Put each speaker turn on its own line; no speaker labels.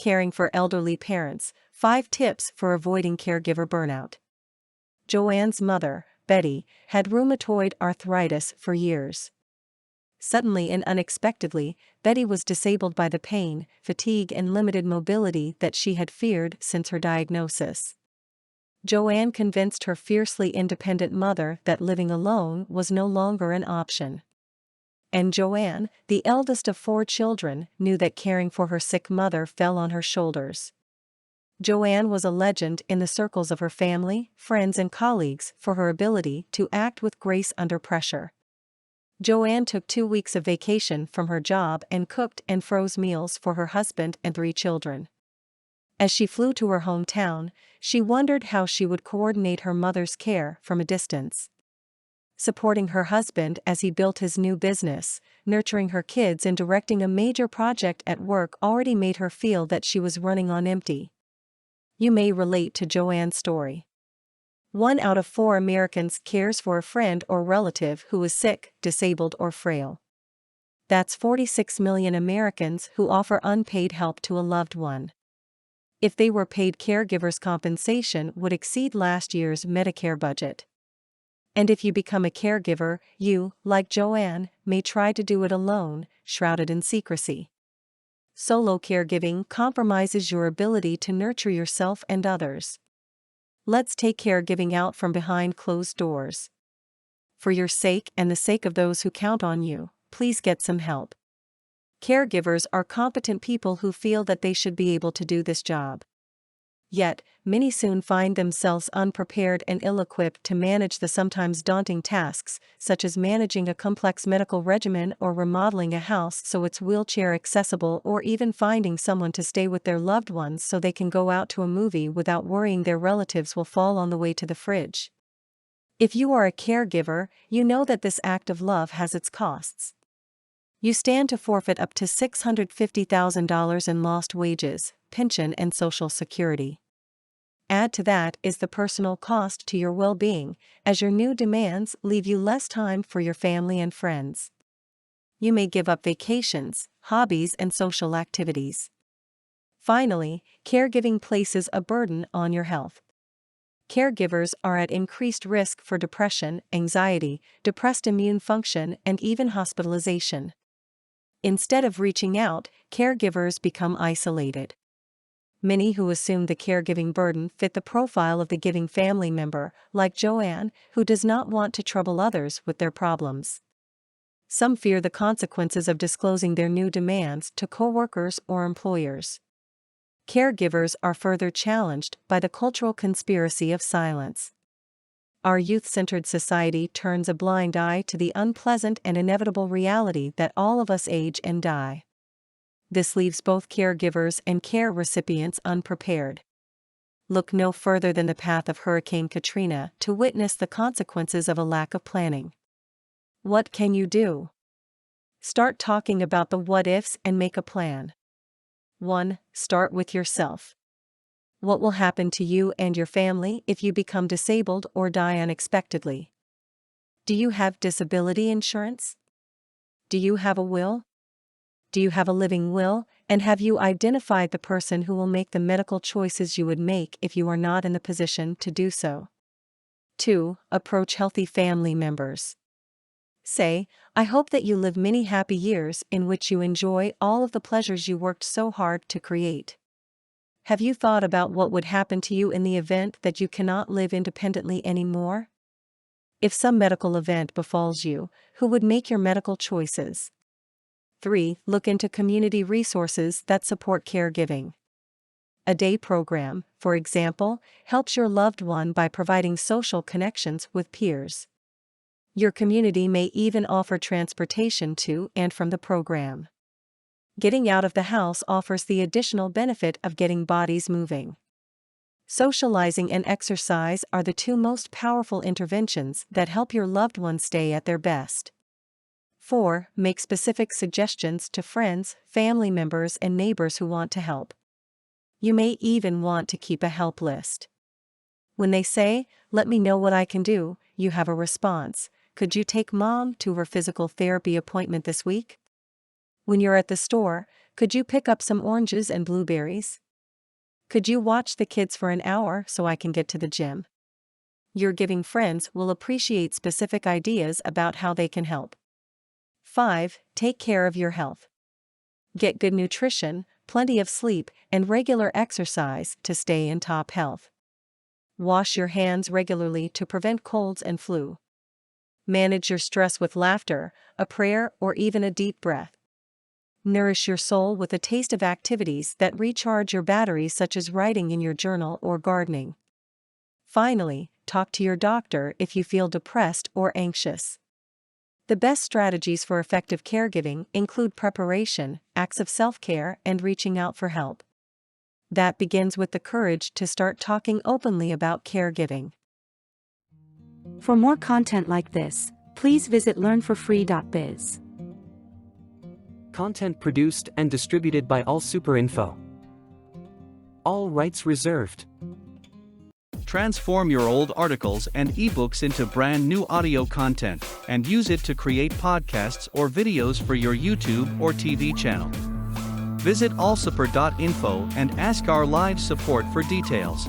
Caring for elderly parents, 5 tips for avoiding caregiver burnout. Joanne's mother, Betty, had rheumatoid arthritis for years. Suddenly and unexpectedly, Betty was disabled by the pain, fatigue and limited mobility that she had feared since her diagnosis. Joanne convinced her fiercely independent mother that living alone was no longer an option. And Joanne, the eldest of 4 children, knew that caring for her sick mother fell on her shoulders. Joanne was a legend in the circles of her family, friends and colleagues for her ability to act with grace under pressure. Joanne took 2 weeks of vacation from her job and cooked and froze meals for her husband and 3 children. As she flew to her hometown, she wondered how she would coordinate her mother's care from a distance. Supporting her husband as he built his new business, nurturing her kids and directing a major project at work already made her feel that she was running on empty. You may relate to Joanne's story. 1 out of 4 Americans cares for a friend or relative who is sick, disabled or frail. That's 46 million Americans who offer unpaid help to a loved one. If they were paid, caregivers' compensation would exceed last year's Medicare budget. And if you become a caregiver, you, like Joanne, may try to do it alone, shrouded in secrecy. Solo caregiving compromises your ability to nurture yourself and others. Let's take caregiving out from behind closed doors. For your sake and the sake of those who count on you, please get some help. Caregivers are competent people who feel that they should be able to do this job. Yet, many soon find themselves unprepared and ill-equipped to manage the sometimes daunting tasks, such as managing a complex medical regimen or remodeling a house so it's wheelchair accessible, or even finding someone to stay with their loved ones so they can go out to a movie without worrying their relatives will fall on the way to the fridge. If you are a caregiver, you know that this act of love has its costs. You stand to forfeit up to $650,000 in lost wages, pension and Social Security. Add to that is the personal cost to your well-being, as your new demands leave you less time for your family and friends. You may give up vacations, hobbies and social activities. Finally, caregiving places a burden on your health. Caregivers are at increased risk for depression, anxiety, depressed immune function and even hospitalization. Instead of reaching out, caregivers become isolated. Many who assume the caregiving burden fit the profile of the giving family member, like Joanne, who does not want to trouble others with their problems. Some fear the consequences of disclosing their new demands to coworkers or employers. Caregivers are further challenged by the cultural conspiracy of silence. Our youth-centered society turns a blind eye to the unpleasant and inevitable reality that all of us age and die. This leaves both caregivers and care recipients unprepared. Look no further than the path of Hurricane Katrina to witness the consequences of a lack of planning. What can you do? Start talking about the what-ifs and make a plan. 1. Start with yourself. What will happen to you and your family if you become disabled or die unexpectedly? Do you have disability insurance? Do you have a will? Do you have a living will, and have you identified the person who will make the medical choices you would make if you are not in the position to do so? 2. Approach healthy family members. Say, I hope that you live many happy years in which you enjoy all of the pleasures you worked so hard to create. Have you thought about what would happen to you in the event that you cannot live independently anymore? If some medical event befalls you, who would make your medical choices? 3. Look into community resources that support caregiving. A day program, for example, helps your loved one by providing social connections with peers. Your community may even offer transportation to and from the program. Getting out of the house offers the additional benefit of getting bodies moving. Socializing and exercise are the 2 most powerful interventions that help your loved one stay at their best. 4. Make specific suggestions to friends, family members, and neighbors who want to help. You may even want to keep a help list. When they say, "Let me know what I can do," you have a response. Could you take Mom to her physical therapy appointment this week? When you're at the store, Could you pick up some oranges and blueberries? Could you watch the kids for an hour so I can get to the gym? Your giving friends will appreciate specific ideas about how they can help. 5. Take care of your health. Get good nutrition, plenty of sleep, and regular exercise to stay in top health. Wash your hands regularly to prevent colds and flu. Manage your stress with laughter, a prayer, or even a deep breath. Nourish your soul with a taste of activities that recharge your batteries, such as writing in your journal or gardening. Finally, talk to your doctor if you feel depressed or anxious. The best strategies for effective caregiving include preparation, acts of self-care, and reaching out for help. That begins with the courage to start talking openly about caregiving.
For more content like this, please visit learnforfree.biz.
Content produced and distributed by AllSuperInfo. All rights reserved.
Transform your old articles and ebooks into brand new audio content and use it to create podcasts or videos for your YouTube or TV channel. Visit allsuper.info and ask our live support for details.